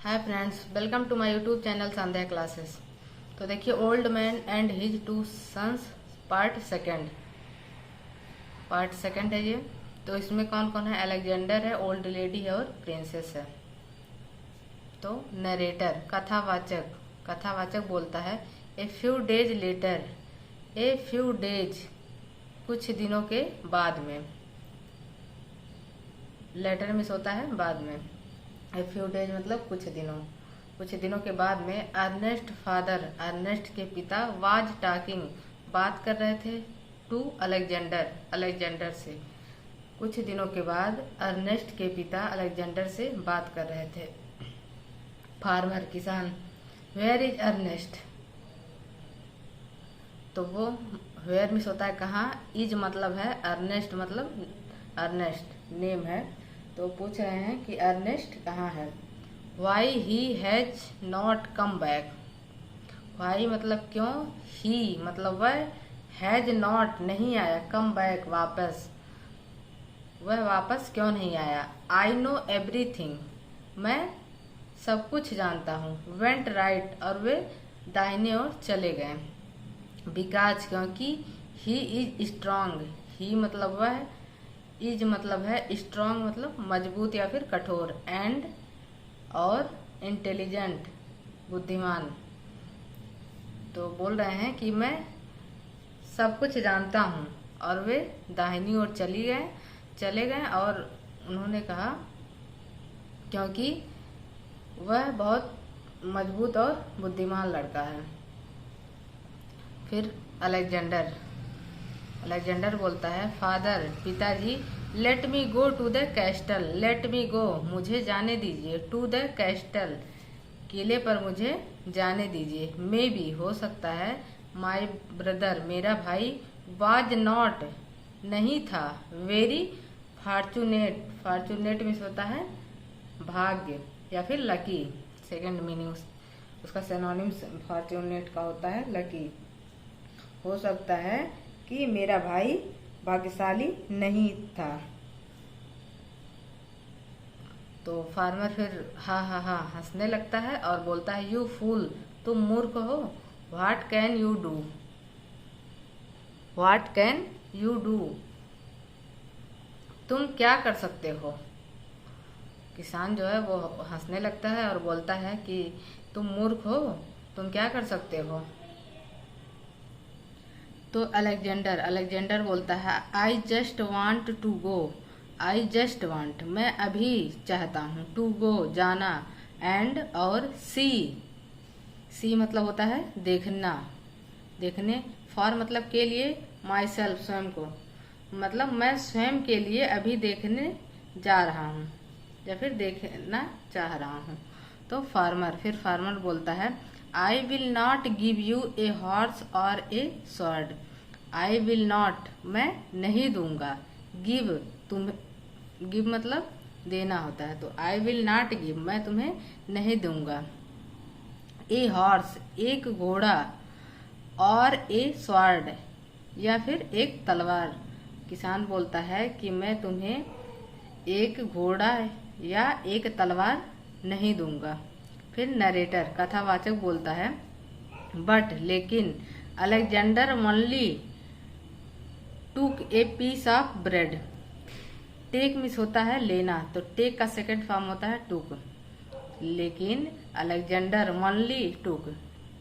Hi friends, welcome to my YouTube channel Sandhya classes. तो देखिए, old man and his two sons part second है ये। तो इसमें कौन कौन है? अलेक्जेंडर है, ओल्ड लेडी है और प्रिंसेस है। तो नरेटर कथावाचक बोलता है a few days later, a few days कुछ दिनों के बाद में। लेटर मिस होता है बाद में। ए फ्यू डेज मतलब कुछ दिनों के बाद में। अर्नेस्ट के पिता वाज टॉकिंग बात कर रहे थे टू अलेक्जेंडर से। कुछ दिनों के बाद अर्नेस्ट के पिता अलेक्जेंडर से बात कर रहे थे। फार्मर किसान, वेयर इज अर्नेस्ट। तो वो वेयर मिस होता है कहाँ, इज मतलब है, अर्नेस्ट मतलब अर्नेस्ट नेम है। तो पूछ रहे हैं कि अर्नेस्ट कहाँ है। Why he has not come back. Why मतलब क्यों, ही मतलब वह, हैज नॉट नहीं आया, कम बैक वापस, वह वापस क्यों नहीं आया। आई नो एवरीथिंग, मैं सब कुछ जानता हूँ। वेंट राइट और वे दाहिने ओर चले गए। बिकॉज क्योंकि ही इज स्ट्रांग, ही मतलब वह, इज मतलब है, स्ट्रांग मतलब मजबूत या फिर कठोर, एंड और इंटेलिजेंट बुद्धिमान। तो बोल रहे हैं कि मैं सब कुछ जानता हूँ और वे दाहिनी ओर चले गए और उन्होंने कहा क्योंकि वह बहुत मजबूत और बुद्धिमान लड़का है। फिर अलेक्जेंडर बोलता है फादर पिताजी, let me go to the castle, let me go मुझे जाने दीजिए, टू द कैस्टल किले पर मुझे जाने दीजिए। मे बी हो सकता है, माई ब्रदर मेरा भाई, वाज नॉट नहीं था, वेरी फॉर्चुनेट मीन्स होता है भाग्य या फिर लकी। सेकंड मीनिंग उसका सिनोनिम फॉर्चुनेट का होता है लकी। हो सकता है कि मेरा भाई भाग्यशाली नहीं था। तो फार्मर फिर हा हंसने लगता है और बोलता है यू फूल, तुम मूर्ख हो। व्हाट कैन यू डू, तुम क्या कर सकते हो। किसान जो है वो हंसने लगता है और बोलता है कि तुम मूर्ख हो, तुम क्या कर सकते हो। तो अलेक्जेंडर बोलता है I just want to go, I just want मैं अभी चाहता हूँ, टू गो जाना, एंड और सी मतलब होता है देखने, फॉर मतलब के लिए, माई सेल्फ स्वयं को, मतलब मैं स्वयं के लिए अभी देखने जा रहा हूँ या फिर देखना चाह रहा हूँ। तो फार्मर बोलता है I will not give U a horse और ए स्वॉर्ड। आई विल नॉट मैं नहीं दूंगा, गिव मतलब देना होता है। तो आई विल नॉट गिव मैं तुम्हें नहीं दूंगा, ए हॉर्स एक घोड़ा, और ए स्वॉर्ड या फिर एक तलवार। किसान बोलता है कि मैं तुम्हें एक घोड़ा या एक तलवार नहीं दूंगा। फिर नरेटर कथावाचक बोलता है बट लेकिन Alexander only took a piece of bread. Take miss होता है लेना, तो टेक का सेकंड फॉर्म होता है टूक। लेकिन अलेक्जेंडर ओनली टूक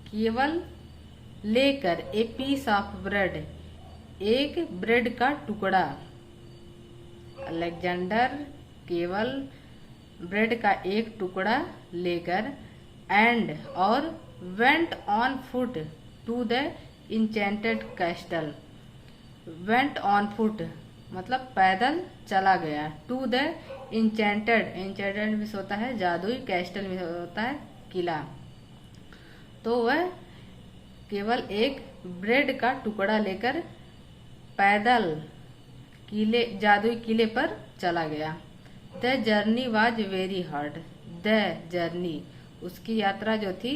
केवल लेकर, ए पीस ऑफ ब्रेड एक ब्रेड का टुकड़ा। अलेक्जेंडर केवल ब्रेड का एक टुकड़ा लेकर, एंड और went on foot to the enchanted castle. Went on foot मतलब पैदल चला गया, टू द इंचेंटेड में होता है जादुई, कैस्टल में होता है किला। तो वह केवल एक ब्रेड का टुकड़ा लेकर पैदल जादुई किले पर चला गया। The journey was very hard, the journey उसकी यात्रा जो थी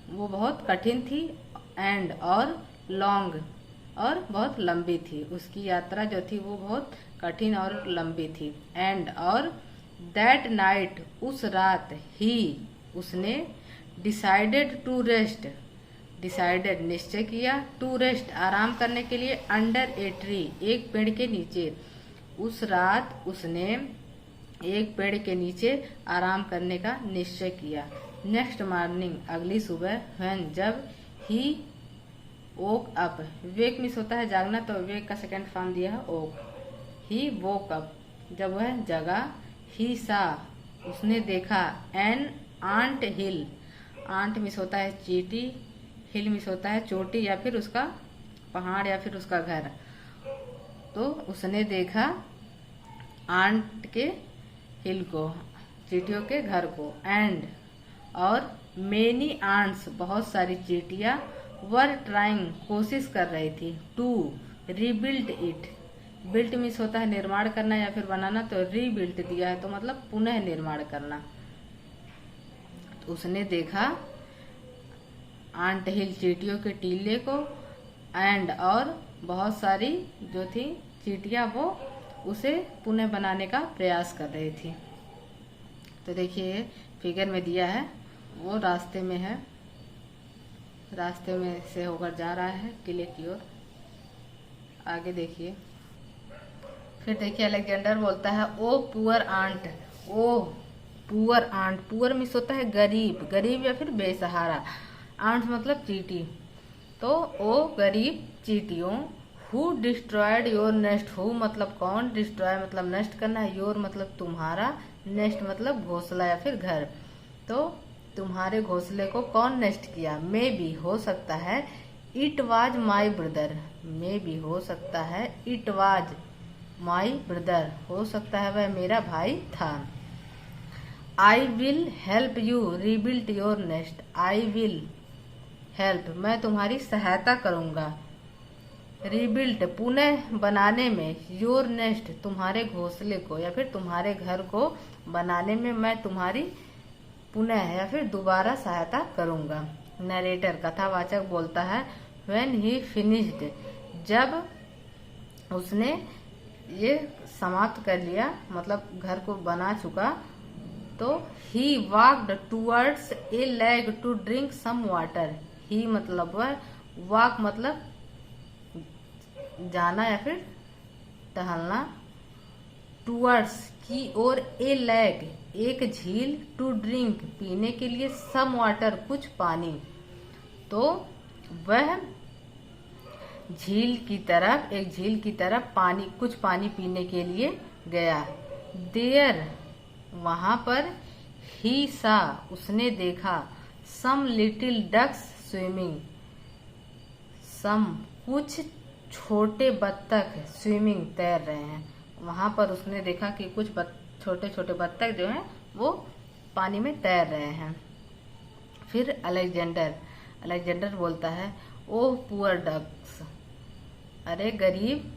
वो बहुत कठिन थी, एंड और लॉन्ग और बहुत लंबी थी। उसकी यात्रा जो थी वो बहुत कठिन और लंबी थी, एंड और दैट नाइट उस रात ही उसने डिसाइडेड टू रेस्ट डिसाइडेड निश्चय किया टू रेस्ट आराम करने के लिए अंडर ए ट्री एक पेड़ के नीचे। उस रात उसने एक पेड़ के नीचे आराम करने का निश्चय किया। नेक्स्ट मॉर्निंग अगली सुबह व्हेन जब ही वोक अप वेक मिस होता है जागना तो वेक का सेकंड फॉर्म दिया है ओक। ही वोक अप जब वह जगा। ही सा उसने देखा एन आंट हिल आंट मिस होता है चींटी हिल मिस होता है चोटी या फिर उसका पहाड़ या फिर उसका घर। तो उसने देखा आंट के हिल को चींटियों के घर को एंड और मेनी आंट्स बहुत सारी चींटियां वर ट्राइंग कोशिश कर रही थी to rebuild it built miss होता है निर्माण करना या फिर बनाना तो रीबिल्ट दिया है तो मतलब पुनः निर्माण करना। तो उसने देखा आंट हिल चींटियों के टीले को एंड और बहुत सारी जो थी चींटियां वो उसे पुनः बनाने का प्रयास कर रही थी। तो देखिए फिगर में दिया है वो रास्ते में है रास्ते में से होकर जा रहा है किले की ओर। आगे देखिए फिर देखिए अलेक्जेंडर बोलता है ओ पुअर आंट ओ पुअर आंट पुअर मिस होता है गरीब गरीब या फिर बेसहारा आंट मतलब चींटी। तो ओ गरीब चींटियों who destroyed your nest who मतलब कौन डिस्ट्रॉय मतलब नष्ट करना है योर मतलब तुम्हारा नेस्ट मतलब घोंसला या फिर घर। तो तुम्हारे घोंसले को कौन नष्ट किया मे बी हो सकता है it was my brother may be हो सकता है इट वाज माई ब्रदर हो सकता है वह मेरा भाई था। I will help you rebuild your nest I will help मैं तुम्हारी सहायता करूंगा रीबिल्ड पुनः बनाने में योर नेस्ट तुम्हारे घोंसले को या फिर तुम्हारे घर को बनाने में मैं तुम्हारी पुनः या फिर दोबारा सहायता करूंगा। नरेटर कथावाचक बोलता है व्हेन ही फिनिश्ड जब उसने ये समाप्त कर लिया मतलब घर को बना चुका तो he walked towards a lake to drink some water he मतलब वह वॉक मतलब जाना या फिर टहलना टूवर्ड्स की ओर ए लेक एक झील टू ड्रिंक पीने के लिए सम वाटर कुछ पानी। तो वह झील की तरफ एक झील की तरफ पानी कुछ पानी पीने के लिए गया। देयर वहां पर ही सा उसने देखा सम लिटिल डक्स स्विमिंग सम कुछ छोटे बत्तख स्विमिंग तैर रहे हैं। वहां पर उसने देखा कि कुछ छोटे छोटे बत्तख जो हैं वो पानी में तैर रहे हैं। फिर अलेक्जेंडर बोलता है ओह पुअर डक्स अरे गरीब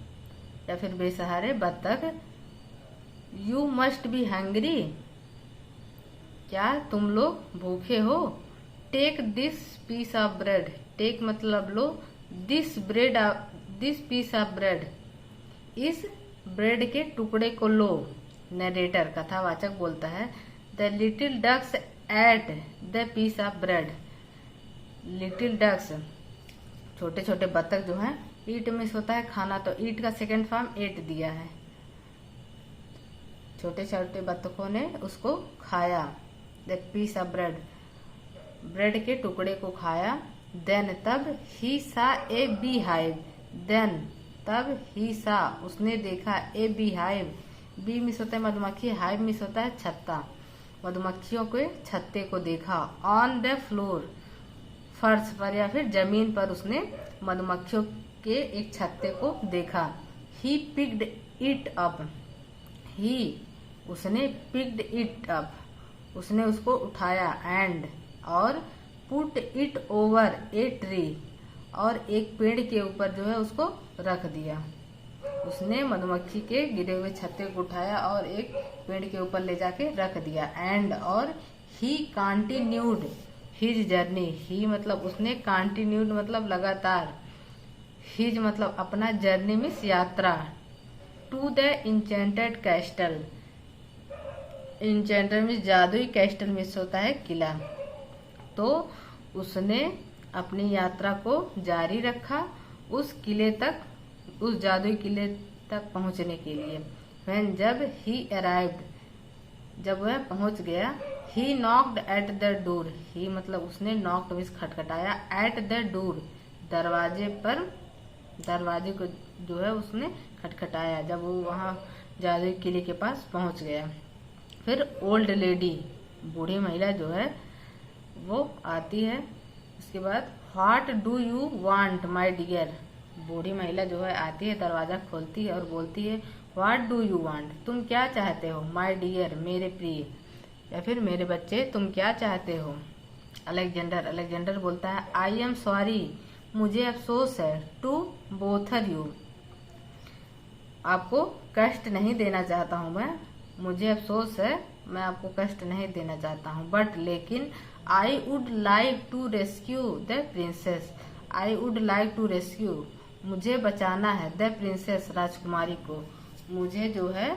या फिर बेसहारे बत्तख यू मस्ट बी हंग्री क्या तुम लोग भूखे हो। Take this piece of bread take मतलब लो दिस पीस ऑफ ब्रेड इस ब्रेड के टुकड़े को लो। नरेटर कथावाचक बोलता है the little ducks ate the piece of bread little ducks छोटे छोटे बत्तख जो हैं ईट मिस होता है खाना तो ईट का सेकंड फॉर्म एट दिया है। छोटे छोटे बत्तखों ने उसको खाया the piece of bread bread के टुकड़े को खाया। देन तब ही सा ए बी हाइव देन तब ही सा उसने देखा a bee hive bee miss होता है मधुमक्खी हाइव मिस होता है छत्ता मधुमक्खियों के छत्ते को देखा। ऑन द फ्लोर फर्श पर या फिर जमीन पर उसने मधुमक्खियों के एक छत्ते को देखा। ही पिक्ड इट अप ही उसने पिक्ड इट अप उसने उसको उठाया एंड और put it over a tree और एक पेड़ के ऊपर जो है उसको रख दिया। उसने मधुमक्खी के गिरे हुए छत्ते को उठाया और एक पेड़ के ऊपर ले जाके रख दिया। एंड और ही कंटिन्यूड हिज जर्नी ही मतलब उसने कंटिन्यूड मतलब लगातार हिज मतलब अपना जर्नी मीन्स यात्रा टू द इंचेंटेड कैस्टल इंचेंटर में जादुई कैस्टल मिस होता है किला। तो उसने अपनी यात्रा को जारी रखा उस किले तक, उस जादुई किले तक पहुंचने के लिए। When जब he arrived, जब वह पहुंच गया, he knocked at the door, he मतलब उसने knocked मीन्स खटखटाया, at the door दरवाजे पर, दरवाजे को जो है उसने खटखटाया जब वो वहाँ जादुई किले के पास पहुंच गया। फिर ओल्ड लेडी, बूढ़ी महिला जो है वो आती है। उसके बाद what do you want my dear, बूढ़ी महिला जो है आती है, दरवाजा खोलती है और बोलती है व्हाट डू यू वांट, तुम क्या चाहते हो, माई डियर मेरे प्रिय, या फिर मेरे बच्चे तुम क्या चाहते हो। अलेक्जेंडर, अलेक्जेंडर बोलता है आई एम सॉरी, मुझे अफसोस है, टू बोथर यू, आपको कष्ट नहीं देना चाहता हूँ मैं, मुझे अफसोस है, मैं आपको कष्ट नहीं देना चाहता हूँ, बट लेकिन I would like to rescue the princess, I would like to rescue, मुझे बचाना है, द प्रिंसेस राजकुमारी को, मुझे जो है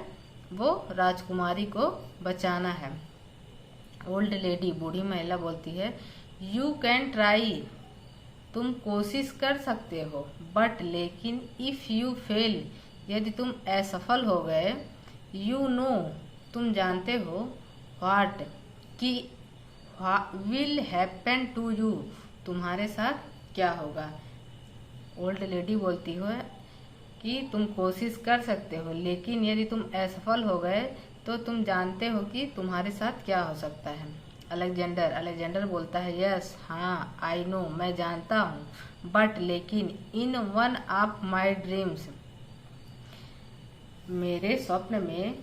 वो राजकुमारी को बचाना है। ओल्ड लेडी, बूढ़ी महिला बोलती है यू कैन ट्राई, तुम कोशिश कर सकते हो, बट लेकिन इफ यू फेल, यदि तुम असफल हो गए, यू नो, तुम जानते हो, व्हाट, कि विल हैपन टू यू, तुम्हारे साथ क्या होगा। ओल्ड लेडी बोलती है कि तुम कोशिश कर सकते हो, लेकिन यदि तुम असफल हो गए तो तुम जानते हो कि तुम्हारे साथ क्या हो सकता है। अलेक्जेंडर, अलेक्जेंडर बोलता है यस, हाँ, आई नो, मैं जानता हूँ, बट लेकिन in one of my dreams, मेरे स्वप्न में,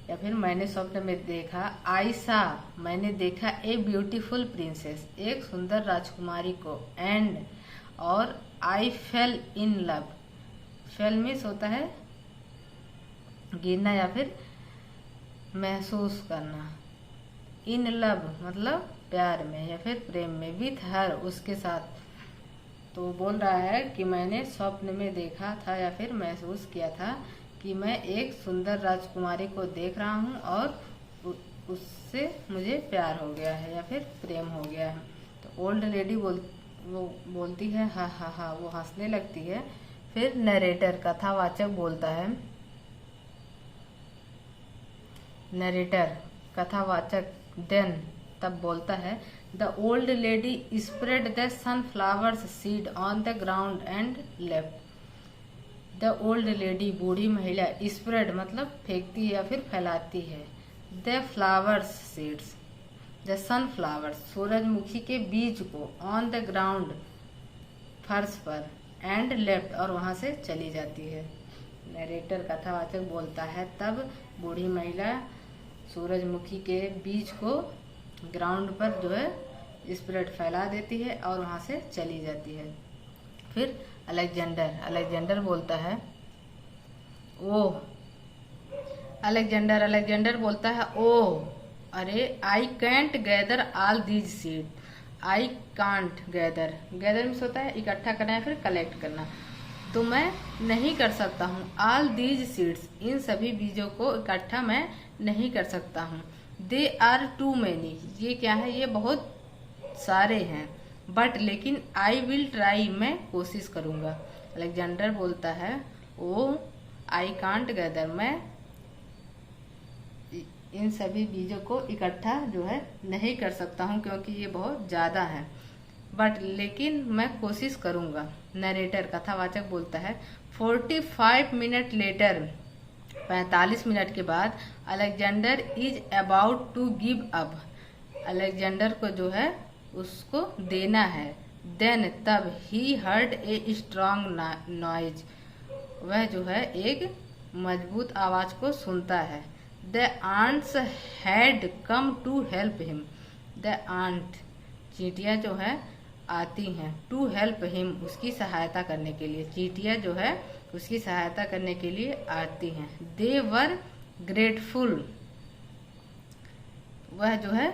या फिर मैंने स्वप्न में देखा, आई सा, मैंने देखा, ए ब्यूटीफुल प्रिंसेस, एक सुंदर राजकुमारी को, एंड, और I fell in love, fell मिस होता है गिरना या फिर महसूस करना, इन लव मतलब प्यार में या फिर प्रेम में, विथ हर, उसके साथ। तो बोल रहा है कि मैंने स्वप्न में देखा था या फिर महसूस किया था कि मैं एक सुंदर राजकुमारी को देख रहा हूँ और उससे मुझे प्यार हो गया है या फिर प्रेम हो गया है। तो ओल्ड लेडी वो बोलती है हा हा हा, वो हंसने लगती है। फिर नरेटर, कथावाचक बोलता है, नरेटर कथावाचक देन तब बोलता है the old lady spread the sunflowers seed on the ground and left, the old lady, बूढ़ी महिला, स्प्रेड मतलब फेंकती है या फिर फैलाती है, the flowers seeds, the sunflowers, सूरजमुखी के बीज को, ऑन द ग्राउंड, फर्श पर, एंड लेफ्ट, और वहां से चली जाती है। नरेटर कथावाचक बोलता है तब बूढ़ी महिला सूरजमुखी के बीज को ग्राउंड पर जो है स्प्रेड फैला देती है और वहां से चली जाती है। फिर अलेक्जेंडर, अलेक्जेंडर बोलता है ओह, अलेक्जेंडर बोलता है ओह, अरे I can't gather all these seed, I can't gather, gather means होता है इकट्ठा करना या फिर कलेक्ट करना, तो मैं नहीं कर सकता हूँ, ऑल दीज सीड्स, इन सभी बीजों को इकट्ठा मैं नहीं कर सकता हूँ, दे आर टू मैनी, ये क्या है, ये बहुत सारे हैं, बट लेकिन आई विल ट्राई, मैं कोशिश करूंगा। अलेक्जेंडर बोलता है ओ आई कांट गैदर, मैं इन सभी बीजों को इकट्ठा जो है नहीं कर सकता हूँ क्योंकि ये बहुत ज़्यादा है, बट लेकिन मैं कोशिश करूंगा। नरेटर कथावाचक बोलता है 45 मिनट लेटर, 45 मिनट के बाद, Alexander is about to give up, Alexander को जो है उसको देना है, देन तब, he heard a strong noise, वह जो है एक मजबूत आवाज को सुनता है, the ants had come to help him, the ant, चींटियां जो है आती हैं, टू हेल्प हिम, उसकी सहायता करने के लिए, चींटियां जो है उसकी सहायता करने के लिए आती हैं, दे वर ग्रेटफुल, वह जो है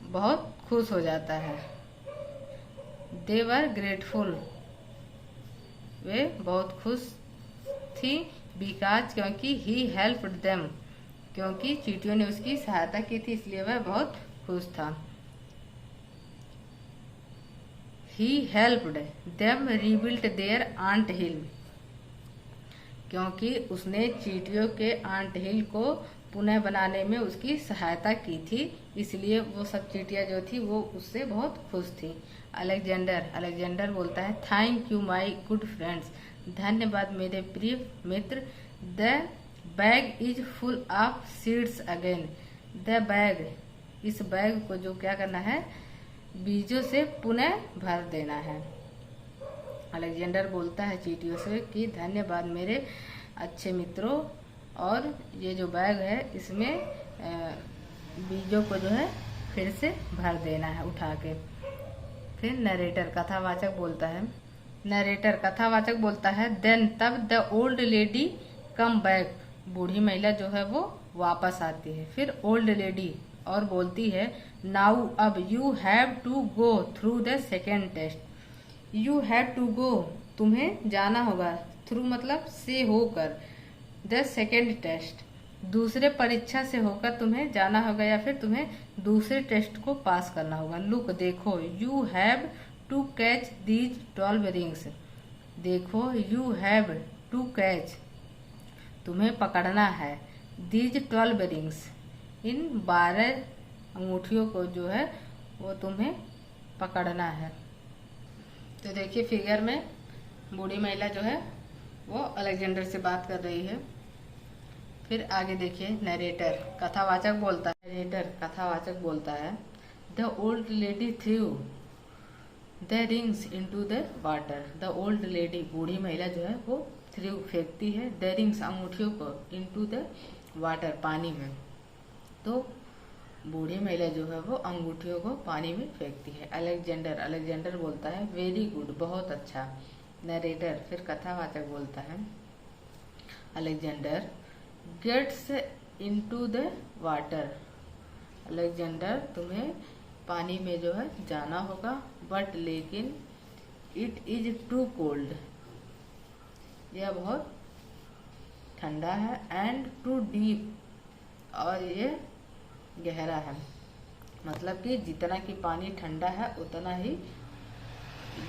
बहुत खुश हो जाता है, दे वर ग्रेटफुल, वे बहुत खुश थी, बिकॉज क्योंकि ही हेल्प्ड देम, क्योंकि चींटियों ने उसकी सहायता की थी, इसलिए वह बहुत खुश था। He helped them rebuild their ant hill, क्योंकि उसने चींटियों के आंट हिल को पुनः बनाने में उसकी सहायता की थी, इसलिए वो सब चींटियां जो थी वो उससे बहुत खुश थी। अलेक्जेंडर बोलता है, thank you my good friends, धन्यवाद मेरे प्रिय मित्र। The bag is full of seeds again. The bag, इस बैग को जो क्या करना है, बीजों से पुनः भर देना है। अलेक्जेंडर बोलता है चींटियों से कि धन्यवाद मेरे अच्छे मित्रों, और ये जो बैग है इसमें बीजों को जो है फिर से भर देना है उठा के। फिर नरेटर कथावाचक बोलता है देन, तब the old lady come back, बूढ़ी महिला जो है वो वापस आती है। फिर ओल्ड लेडी और बोलती है, नाउ अब you have to go through the second test. You have to go, तुम्हें जाना होगा, थ्रू मतलब से होकर, द सेकेंड टेस्ट, दूसरे परीक्षा से होकर तुम्हें जाना होगा, या फिर तुम्हें दूसरे टेस्ट को पास करना होगा। लुक, देखो, you have to catch these 12 rings. देखो, यू हैव टू कैच, तुम्हें पकड़ना है, दीज 12 रिंग्स, इन 12 अंगूठियों को जो है वो तुम्हें पकड़ना है। तो देखिए फिगर में बूढ़ी महिला जो है वो अलेक्जेंडर से बात कर रही है। फिर आगे देखिए कथावाचक बोलता है the old lady through the rings into the water. The old lady, बूढ़ी महिला जो है वो थ्रू फेंकती है, द रिंग्स, अंगूठियों को, इनटू द वाटर, पानी में। तो बूढ़ी महिला जो है वो अंगूठियों को पानी में फेंकती है। अलेक्जेंडर बोलता है वेरी गुड, बहुत अच्छा। नरेटर, फिर कथावाचक बोलता है Alexander gets into the water. Alexander, तुम्हें पानी में जो है जाना होगा, बट लेकिन इट इज टू कोल्ड, यह बहुत ठंडा है, एंड टू डीप, और ये गहरा है। मतलब कि जितना कि पानी ठंडा है उतना ही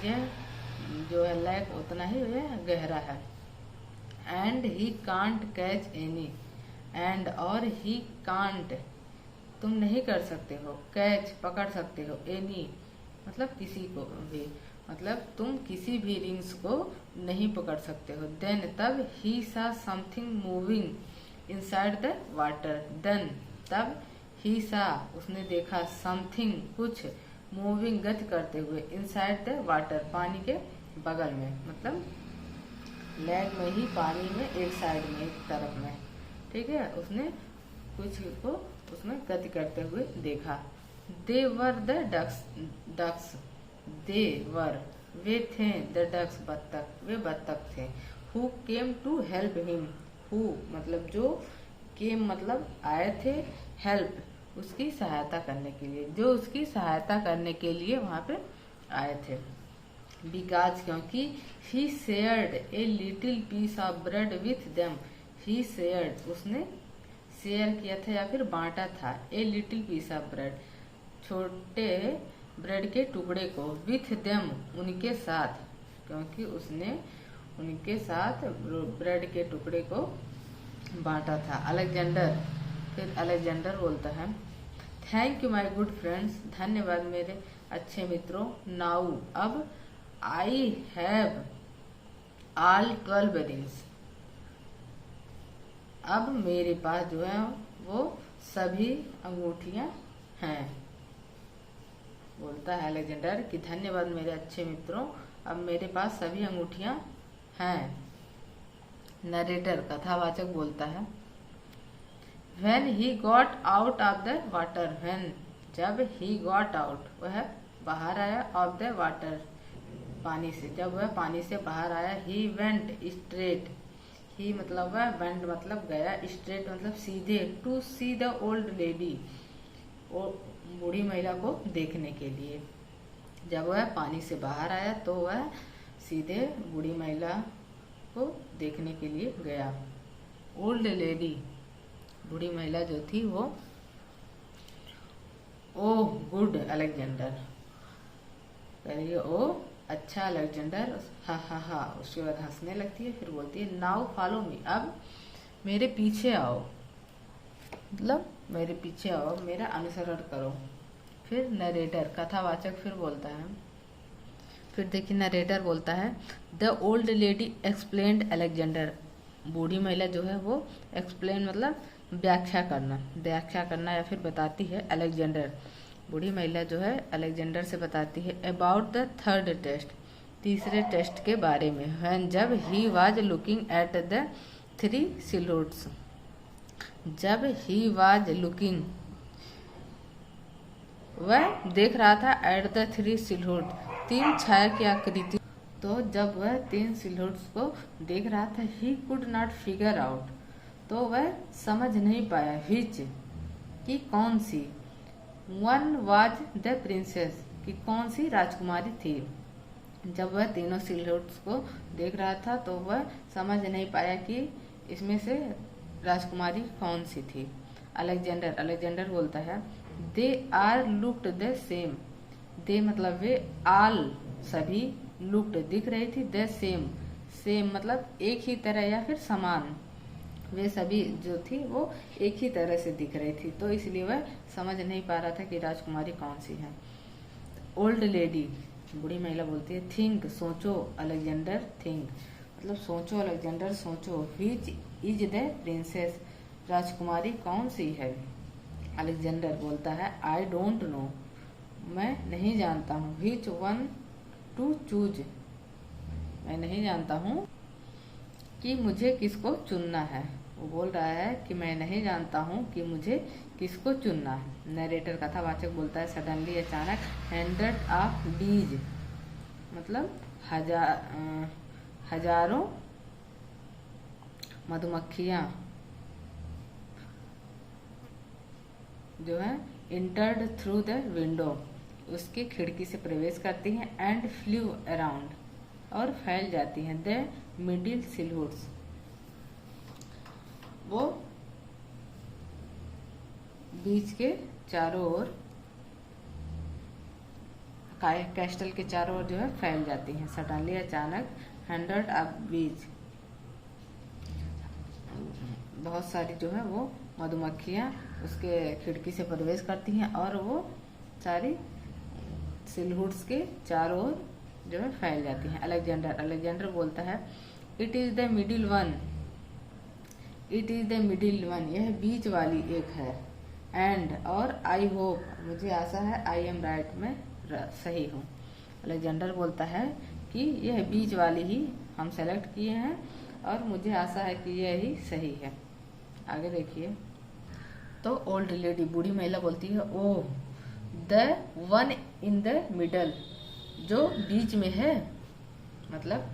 यह जो है लैक उतना ही यह गहरा है। And he can't catch any, and और ही कांट, तुम नहीं कर सकते हो, कैच पकड़ सकते हो, एनी मतलब किसी को भी, मतलब तुम किसी भी रिंग्स को नहीं पकड़ सकते हो। देन, तब he saw something moving inside the water. Then, तब ही सा, उसने देखा, समथिंग कुछ, मूविंग गति करते हुए, इनसाइड द वाटर, पानी के बगल में, मतलब लेग में ही, पानी में एक साइड में, एक तरफ में, ठीक है। उसने कुछ को उसमें गति करते हुए देखा। दे वर द डक्स, दे वर, वे थे, द डक्स, बत्तख, वे बत्तख थे। Who came to help him, who मतलब जो, केम मतलब आए थे, हेल्प उसकी सहायता करने के लिए, जो उसकी सहायता करने के लिए वहां पे आए थे। बिकॉज, क्योंकि, he shared a little piece of bread with them. He shared, उसने शेयर किया था या फिर बांटा था, a little piece of bread, छोटे ब्रेड के टुकड़े को, विथ देम, उनके साथ, क्योंकि उसने उनके साथ ब्रेड के टुकड़े को बांटा था। फिर अलेक्जेंडर बोलता है thank you my good friends, धन्यवाद मेरे अच्छे मित्रों। नाउ, अब, आई हैव ऑल 12 रिंग्स, अब मेरे पास जो है वो सभी अंगूठियां हैं। बोलता है अलेक्जेंडर कि धन्यवाद मेरे अच्छे मित्रों, अब मेरे पास सभी अंगूठियां हैं। नरेटर, कथावाचक बोलता है When he got out of the water, when, जब he got out, वह बाहर आया, of the water, पानी से, जब वह पानी से बाहर आया, he went straight, he मतलब वह, went मतलब गया, straight मतलब सीधे, to see the old lady, बूढ़ी महिला को देखने के लिए। जब वह पानी से बाहर आया तो वह सीधे बूढ़ी महिला को देखने के लिए गया। ओल्ड लेडी, बूढ़ी महिला जो थी वो ओह गुड अलेक्जेंडर कह रही है, ओ अच्छा अलेक्जेंडर, हा हा हा, उसके बाद हंसने लगती है। फिर बोलती है नाउ फॉलो मी, अब मेरे पीछे आओ, मतलब मेरे पीछे आओ, मेरा अनुसरण करो। फिर नरेटर कथावाचक फिर बोलता है, फिर देखिए नरेटर बोलता है the old lady explained Alexander, बूढ़ी महिला जो है वो एक्सप्लेन मतलब व्याख्या करना या फिर बताती है अलेक्जेंडर, बूढ़ी महिला जो है अलेक्जेंडर से बताती है अबाउट द थर्ड टेस्ट, तीसरे टेस्ट के बारे में। व्हेन जब he was looking at the three silhouettes, जब ही वाज लुकिंग वह देख रहा था एट द थ्री सिलहुट, तीन छाया की आकृति, तो जब वह तीन सिलहुट्स को देख रहा था he could not figure out, तो वह समझ नहीं पाया विच कि कौन सी, वन वाज द प्रिंसेस कि कौन सी राजकुमारी थी। जब वह तीनों सिलहुट्स को देख रहा था तो वह समझ नहीं पाया कि इसमें से राजकुमारी कौन सी थी। अलेक्जेंडर बोलता है they are looked the same, they मतलब वे, आल सभी, लुक्ड दिख रही थी, द सेम सेम मतलब एक ही तरह या फिर समान, वे सभी जो थी वो एक ही तरह से दिख रही थी, तो इसलिए वह समझ नहीं पा रहा था कि राजकुमारी कौन सी है। ओल्ड लेडी बूढ़ी महिला बोलती है थिंक सोचो अलेक्जेंडर, थिंक मतलब सोचो अलेक्जेंडर सोचो, व्हिच इज द प्रिंसेस राजकुमारी कौन सी है। अलेक्जेंडर बोलता है आई डोंट नो, मैं नहीं जानता हूँ, व्हिच वन टू चूज, मैं नहीं जानता हूँ कि मुझे किसको चुनना है। वो बोल रहा है कि मैं नहीं जानता हूँ कि मुझे किसको चुनना है। नरेटर कथावाचक बोलता है सडनली अचानक, 100 ऑफ बीज मतलब हजारों मधुमक्खियाँ जो है इंटर्ड थ्रू द विंडो, उसकी खिड़की से प्रवेश करती हैं, एंड फ्लू अराउंड और फैल जाती हैं, द मिडिल सिलहुट्स, वो बीच के चारों ओर, कैस्टल के चारों ओर जो है फैल जाती हैं। सडनली अचानक, 100 ऑफ बीज बहुत सारी जो है वो मधुमक्खियाँ उसके खिड़की से प्रवेश करती हैं और वो सारी सिलहुट्स के चारों ओर जो है फैल जाती हैं। अलेक्जेंडर बोलता है it is the middle one, it is the middle one, यह बीच वाली एक है, एंड और आई होप, मुझे आशा है, आई एम राइट, मैं सही हूँ। अलेक्जेंडर बोलता है कि यह बीच वाली ही हम सेलेक्ट किए हैं और मुझे आशा है कि यह ही सही है। आगे देखिए, तो ओल्ड लेडी बूढ़ी महिला बोलती है ओह the one in the middle, जो बीच में है, मतलब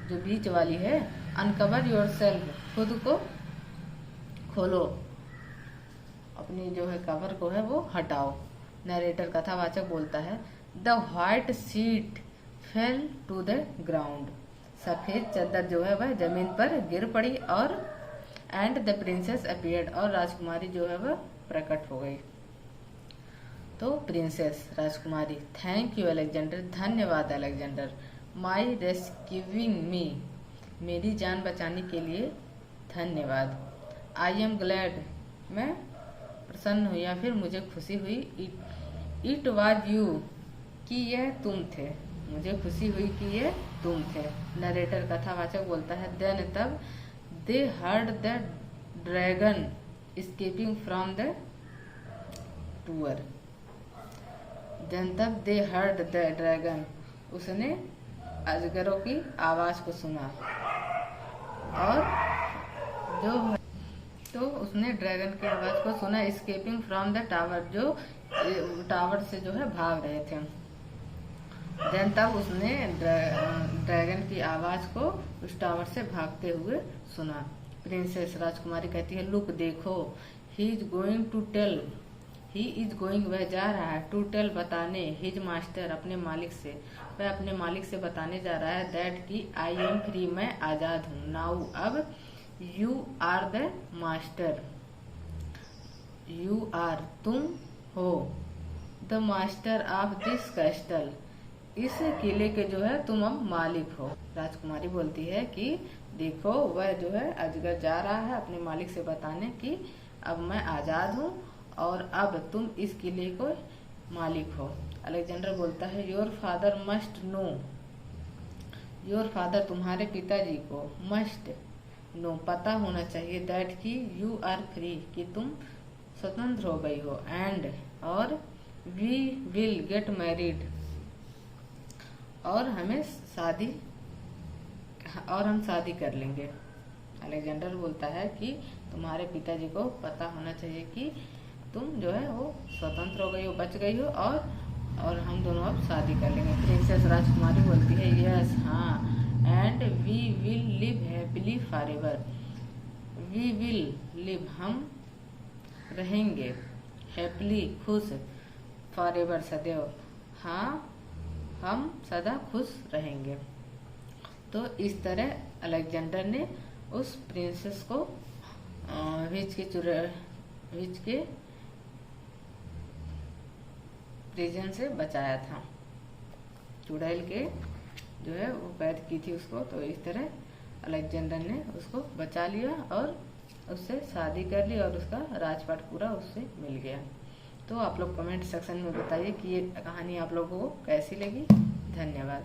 जो बीच वाली है, अनकवर योर सेल्फ, खुद को खोलो, अपनी जो है कवर को है वो हटाओ। नरेटर कथावाचक बोलता है the white sheet fell to the ground, सफेद चादर जो है वह जमीन पर गिर पड़ी, और एंड द प्रिंसेस अपीयर्ड, और राजकुमारी जो है वह प्रकट हो गई। तो princess Rajkumari, thank you Alexander, धन्यवाद अलेक्जेंडर, माई रेस्क्यूइंग मी, मेरी जान बचाने के लिए धन्यवाद, आई एम ग्लैड, मैं प्रसन्न हुई या फिर मुझे खुशी हुई, इट वाज यू, कि यह तुम थे, मुझे खुशी हुई कि यह तुम थे। नरेटर कथावाचक बोलता है देन तब, they heard the dragon escaping from the tower, then तब दे हर्ड द ड्रैगन, उसने अजगरों की आवाज को सुना, और जो तो उसने ड्रैगन की आवाज को सुना, escaping फ्रॉम द टावर, जो टावर से जो है भाग रहे थे। देन तब उसने ड्रैगन की आवाज को उस टावर से भागते हुए सुना। प्रिंसेस राजकुमारी कहती है लुक देखो, he is going to tell, he is going वह जा रहा है, टू टेल बताने, हिज मास्टर अपने मालिक से, वह अपने मालिक से बताने जा रहा है, दैट की आई एम फ्री, मैं आजाद हूँ, नाउ अब, you are the master, you are तुम हो, the master of this castle इस किले के जो है तुम अब मालिक हो। राजकुमारी बोलती है कि देखो वह जो है अजगर जा रहा है अपने मालिक से बताने कि अब मैं आजाद हूँ और अब तुम इस किले को मालिक हो। अलेक्जेंडर बोलता है your father must know, your father तुम्हारे पिताजी को, मस्ट नो पता होना चाहिए, दैट कि यू आर फ्री कि तुम स्वतंत्र हो गई हो, एंड और वी विल गेट मैरिड और हम शादी कर लेंगे। अलेक्जेंडर बोलता है कि तुम्हारे पिताजी को पता होना चाहिए कि तुम जो है वो स्वतंत्र हो गई हो, बच गई हो और हम दोनों अब शादी कर लेंगे। प्रिंसेस राजकुमारी बोलती है यस हाँ, and we will live happily forever, we will live हम रहेंगे, हैप्पीली खुश, फॉरएवर सदैव, हाँ हम सदा खुश रहेंगे। तो इस तरह अलेक्जेंडर ने उस प्रिंसेस को विच के प्रिजन से बचाया था, चुड़ैल के जो है वो कैद की थी उसको। तो इस तरह अलेक्जेंडर ने उसको बचा लिया और उससे शादी कर ली और उसका राजपाट पूरा उससे मिल गया। तो आप लोग कमेंट सेक्शन में बताइए कि ये कहानी आप लोगों को कैसी लगी। धन्यवाद।